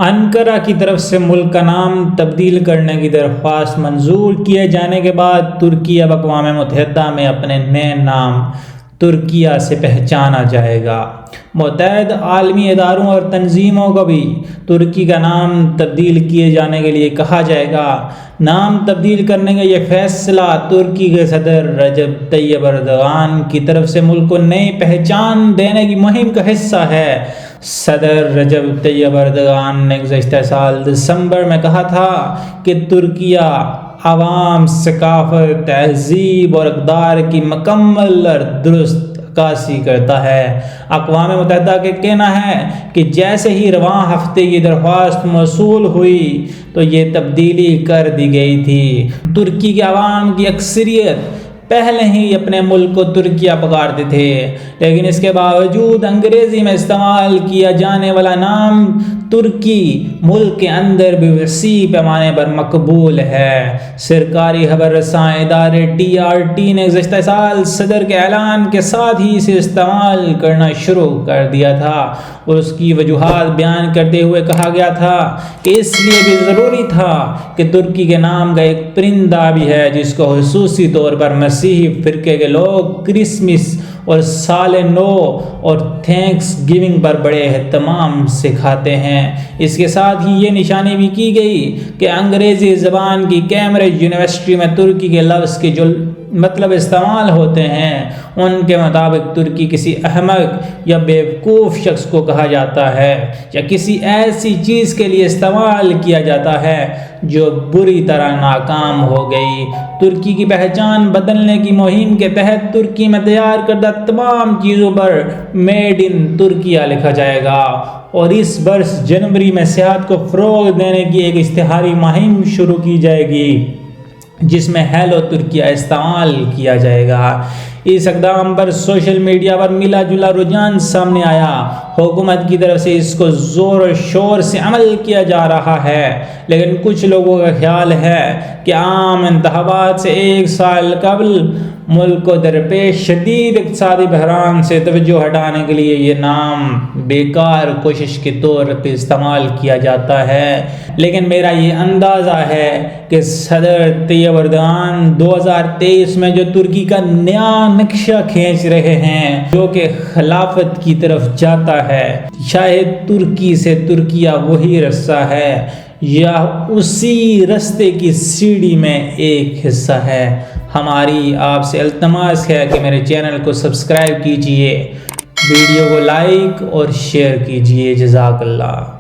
Ankara کی طرف سے ملک کا نام تبدیل کرنے کی درخواست منظور کیے جانے کے بعد ترکی اب اقوام متحدہ میں اپنے نئے نام ترکیہ سے پہچانا جائے گا۔ متعدد عالمی اداروں اور تنظیموں کو بھی ترکی کا نام تبدیل کیے جانے کے لیے کہا جائے گا۔ نام تبدیل کرنے کا یہ فیصلہ ترکی کے صدر رجب طیب اردوغان کی طرف سے ملک کو نئی پہچان دینے کی مہم کا حصہ ہے۔ صدر رجب طیب اردوغان نے گزشتہ سال دسمبر میں کہا تھا کہ ترکیہ عوام، ثقافت، تہذیب اور اقدار کی مکمل اور درست عکاسی کرتا ہے۔ اقوام متحدہ کا کہنا ہے کہ جیسے ہی رواں ہفتے یہ درخواست موصول ہوئی تو یہ تبدیلی کر دی گئی تھی۔ ترکی کے عوام کی اکثریت پہلے ہی اپنے ملک کو ترکیہ پکارتے تھے، لیکن اس کے باوجود انگریزی میں استعمال کیا جانے والا نام ترکی ملک کے اندر بھی وسیع پیمانے پر مقبول ہے۔ سرکاری خبر رساں ادارے TRT نے گزشتہ سال صدر کے اعلان کے ساتھ ہی اسے استعمال کرنا شروع کر دیا تھا اور اس کی وجوہات بیان کرتے ہوئے کہا گیا تھا کہ اس لیے بھی ضروری تھا کہ ترکی کے نام کا ایک پرندہ بھی ہے جس کو خصوصی طور پر مسیحی فرقے کے لوگ کرسمس اور سال نو اور تھینکس گیونگ پر بڑے اہتمام سے کھاتے ہیں۔ اس کے ساتھ ہی یہ نشانی بھی کی گئی کہ انگریزی زبان کی کیمبرج یونیورسٹی میں ترکی کے لفظ کے جو مطلب استعمال ہوتے ہیں ان کے مطابق ترکی کسی احمق یا بیوقوف شخص کو کہا جاتا ہے یا کسی ایسی چیز کے لیے استعمال کیا جاتا ہے جو بری طرح ناکام ہو گئی۔ ترکی کی پہچان بدلنے کی مہم کے تحت ترکی میں تیار کردہ تمام چیزوں پر میڈ ان ترکیہ لکھا جائے گا اور اس برس جنوری میں سیاحت کو فروغ دینے کی ایک اشتہاری مہم شروع کی جائے گی جس میں ہیلو ترکیہ استعمال کیا جائے گا۔ اس اقدام پر سوشل میڈیا پر ملا جلا رجحان سامنے آیا۔ حکومت کی طرف سے اس کو زور و شور سے عمل کیا جا رہا ہے، لیکن کچھ لوگوں کا خیال ہے کہ عام انتخابات سے ایک سال قبل ملک کو درپیش شدید اقتصادی بحران سے توجہ ہٹانے کے لیے یہ نام بیکار کوشش کے طور پہ استعمال کیا جاتا ہے۔ لیکن میرا یہ اندازہ ہے کہ صدر طیب اردوغان 2023 میں جو ترکی کا نیا نقشہ کھینچ رہے ہیں جو کہ خلافت کی طرف جاتا ہے، شاید ترکی سے ترکیہ وہی رستہ ہے یا اسی رستے کی سیڑھی میں ایک حصہ ہے۔ ہماری آپ سے التماس ہے کہ میرے چینل کو سبسکرائب کیجئے، ویڈیو کو لائک اور شیئر کیجئے۔ جزاک اللہ۔